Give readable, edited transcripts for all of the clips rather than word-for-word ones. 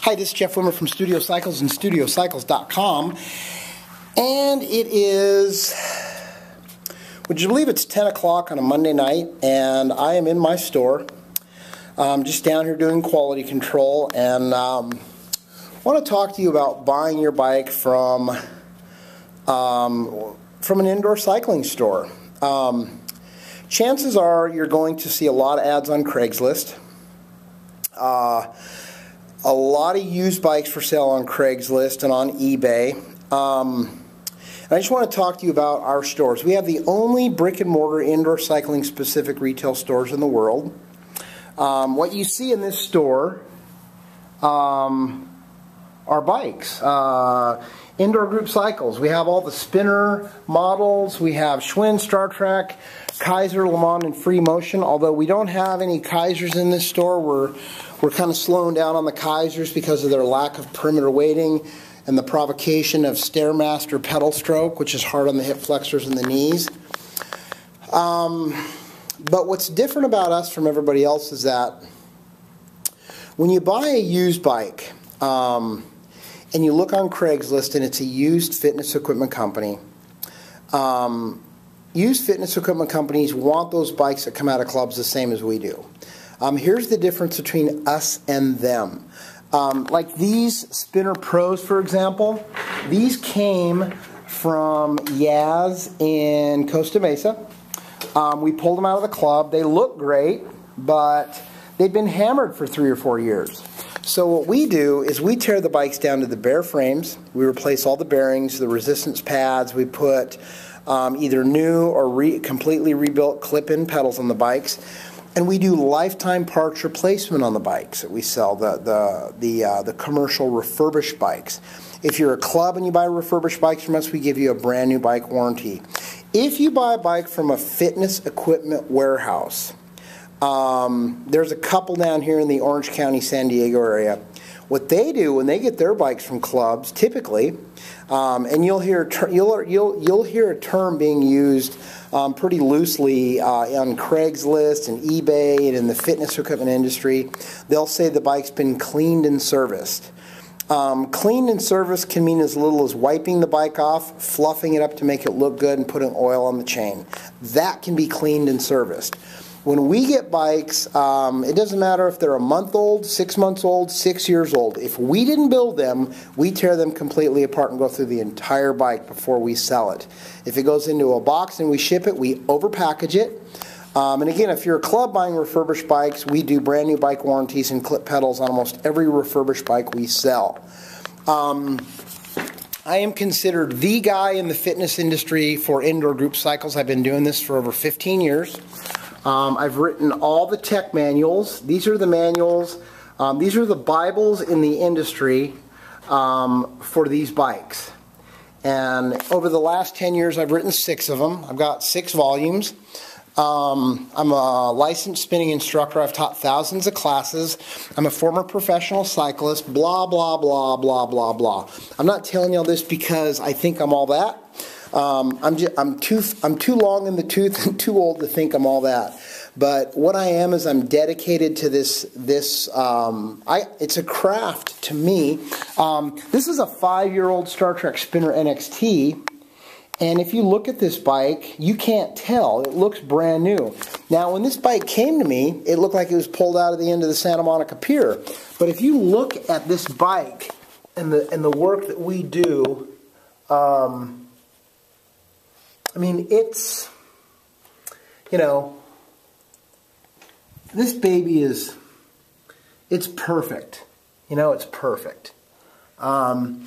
Hi, this is Jeff Wimmer from Studio Cycles and StudioCycles.com, and it is, would you believe it's 10 o'clock on a Monday night, and I am in my store, just down here doing quality control, and want to talk to you about buying your bike from an indoor cycling store. Chances are you're going to see a lot of ads on Craigslist. A lot of used bikes for sale on Craigslist and on eBay. And I just want to talk to you about our stores. We have the only brick and mortar indoor cycling specific retail stores in the world. What you see in this store are bikes. Indoor group cycles. We have all the spinner models. We have Schwinn, Star Trek, Kaiser, Le Mans, and Free Motion. Although we don't have any Kaisers in this store, we're kind of slowing down on the Kaisers because of their lack of perimeter weighting and the provocation of Stairmaster pedal stroke, which is hard on the hip flexors and the knees. But what's different about us from everybody else is that when you buy a used bike, and you look on Craigslist and it's a used fitness equipment company, used fitness equipment companies want those bikes that come out of clubs the same as we do. Here's the difference between us and them. Like these Spinner Pros, for example, these came from Yaz in Costa Mesa. We pulled them out of the club. They look great, but they'd been hammered for 3 or 4 years. So what we do is we tear the bikes down to the bare frames. We replace all the bearings, the resistance pads. We put either new or completely rebuilt clip-in pedals on the bikes. And we do lifetime parts replacement on the bikes that we sell, the commercial refurbished bikes. If you're a club and you buy refurbished bikes from us, we give you a brand new bike warranty. If you buy a bike from a fitness equipment warehouse, there's a couple down here in the Orange County, San Diego area. What they do when they get their bikes from clubs, typically, and you'll hear a term being used pretty loosely on Craigslist and eBay and in the fitness equipment industry. They'll say the bike's been cleaned and serviced. Cleaned and serviced can mean as little as wiping the bike off, fluffing it up to make it look good, and putting oil on the chain. That can be cleaned and serviced. When we get bikes, it doesn't matter if they're a month old, 6 months old, 6 years old. If we didn't build them, we tear them completely apart and go through the entire bike before we sell it. If it goes into a box and we ship it, we overpackage it. And again, if you're a club buying refurbished bikes, we do brand new bike warranties and clip pedals on almost every refurbished bike we sell. I am considered the guy in the fitness industry for indoor group cycles. I've been doing this for over 15 years. I've written all the tech manuals. These are the manuals. These are the Bibles in the industry for these bikes. And over the last 10 years, I've written 6 of them. I've got 6 volumes. I'm a licensed spinning instructor. I've taught thousands of classes. I'm a former professional cyclist. Blah, blah, blah, blah, blah, blah. I'm not telling you all this because I think I'm all that. I'm too long in the tooth and too old to think I'm all that. But what I am is I'm dedicated to this. It's a craft to me. This is a 5-year-old Star Trek Spinner NXT. And if you look at this bike, you can't tell. It looks brand new. Now, when this bike came to me, it looked like it was pulled out of the end of the Santa Monica Pier. But if you look at this bike and the work that we do, I mean, it's, you know, this baby is, it's perfect. You know, it's perfect. And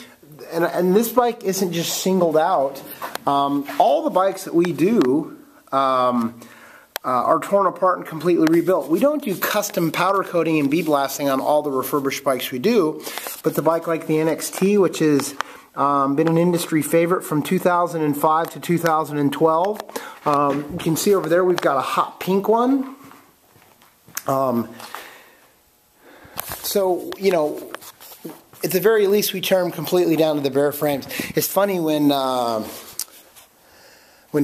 this bike isn't just singled out. All the bikes that we do are torn apart and completely rebuilt. We don't do custom powder coating and bead blasting on all the refurbished bikes we do, but the bike like the NXT, which has been an industry favorite from 2005 to 2012. You can see over there we've got a hot pink one. So, you know, at the very least, we tear them completely down to the bare frames. It's funny when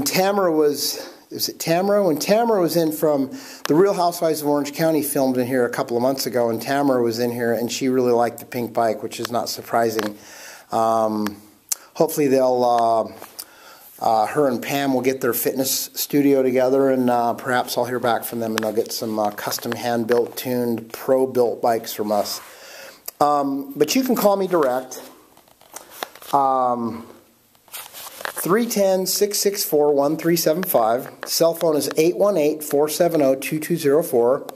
Tamara was is it Tamara? When Tamara was in from the Real Housewives of Orange County, filmed in here a couple of months ago, and Tamara was in here, and she really liked the pink bike, which is not surprising. Hopefully they'll, her and Pam will get their fitness studio together, and perhaps I'll hear back from them, and they'll get some custom hand-built, tuned, pro-built bikes from us. But you can call me direct. 310-664-1375. Cell phone is 818-470-2204.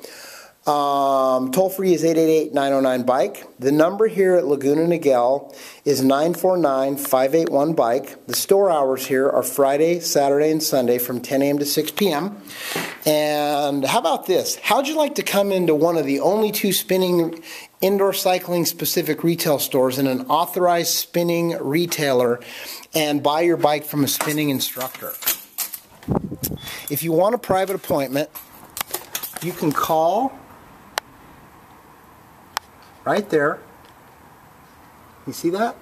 Toll free is 888-909-BIKE. The number here at Laguna Niguel is 949-581-BIKE. The store hours here are Friday, Saturday, and Sunday from 10 a.m. to 6 p.m. And how about this? How'd you like to come into one of the only 2 spinning indoor cycling specific retail stores and an authorized spinning retailer and buy your bike from a spinning instructor? If you want a private appointment, you can call right there. You see that?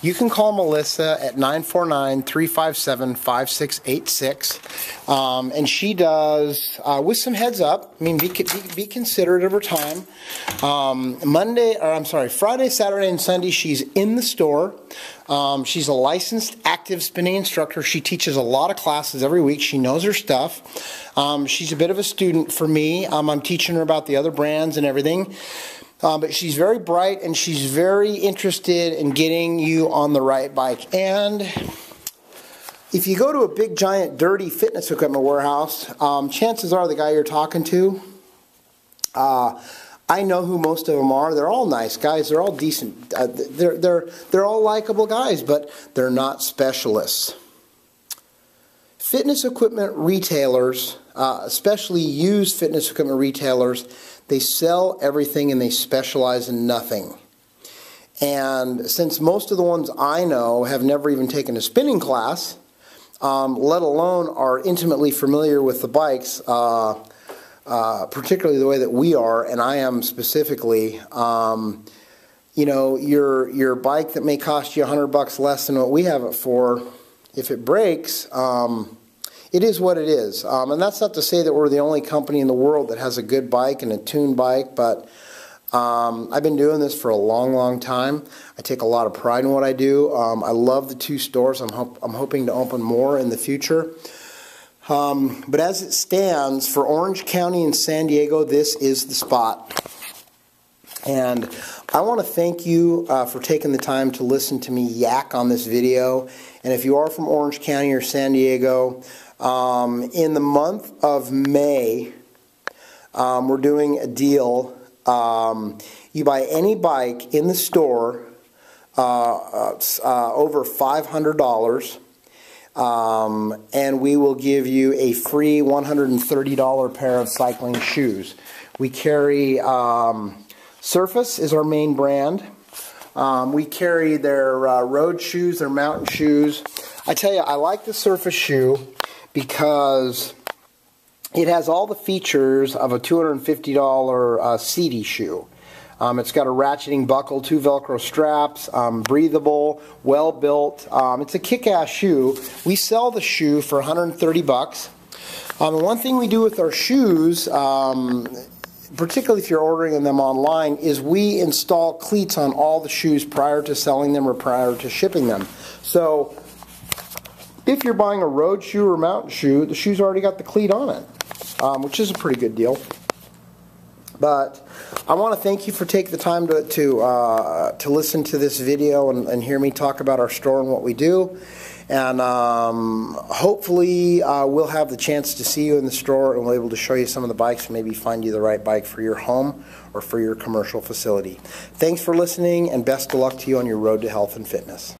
You can call Melissa at 949-357-5686, and she does, with some heads up, I mean, be considerate of her time. Friday, Saturday, and Sunday, she's in the store. She's a licensed active spinning instructor. She teaches a lot of classes every week. She knows her stuff. She's a bit of a student for me. I'm teaching her about the other brands and everything. But she's very bright, and she's very interested in getting you on the right bike. And if you go to a big, giant, dirty fitness equipment warehouse, chances are the guy you're talking to, I know who most of them are. They're all nice guys. They're all decent. They're all likable guys, but they're not specialists. Fitness equipment retailers, especially used fitness equipment retailers, they sell everything and they specialize in nothing. And since most of the ones I know have never even taken a spinning class, let alone are intimately familiar with the bikes, particularly the way that we are, and I am specifically, you know, your bike that may cost you $100 less than what we have it for, if it breaks, it is what it is. And that's not to say that we're the only company in the world that has a good bike and a tuned bike, but I've been doing this for a long, long time. I take a lot of pride in what I do. I love the 2 stores. I'm hoping to open more in the future. But as it stands, for Orange County and San Diego, this is the spot. And I want to thank you for taking the time to listen to me yak on this video. And if you are from Orange County or San Diego, in the month of May, we're doing a deal. You buy any bike in the store over $500, and we will give you a free $130 pair of cycling shoes. We carry Surface is our main brand. We carry their road shoes, their mountain shoes. I tell you, I like the Surface shoe because it has all the features of a $250 CD shoe. It's got a ratcheting buckle, 2 Velcro straps, breathable, well built. It's a kick-ass shoe. We sell the shoe for $130. And one thing we do with our shoes, particularly if you're ordering them online, is we install cleats on all the shoes prior to selling them or prior to shipping them. So if you're buying a road shoe or mountain shoe, the shoe's already got the cleat on it, which is a pretty good deal. But I want to thank you for taking the time to listen to this video and hear me talk about our store and what we do. And hopefully we'll have the chance to see you in the store, and we'll be able to show you some of the bikes and maybe find you the right bike for your home or for your commercial facility. Thanks for listening, and best of luck to you on your road to health and fitness.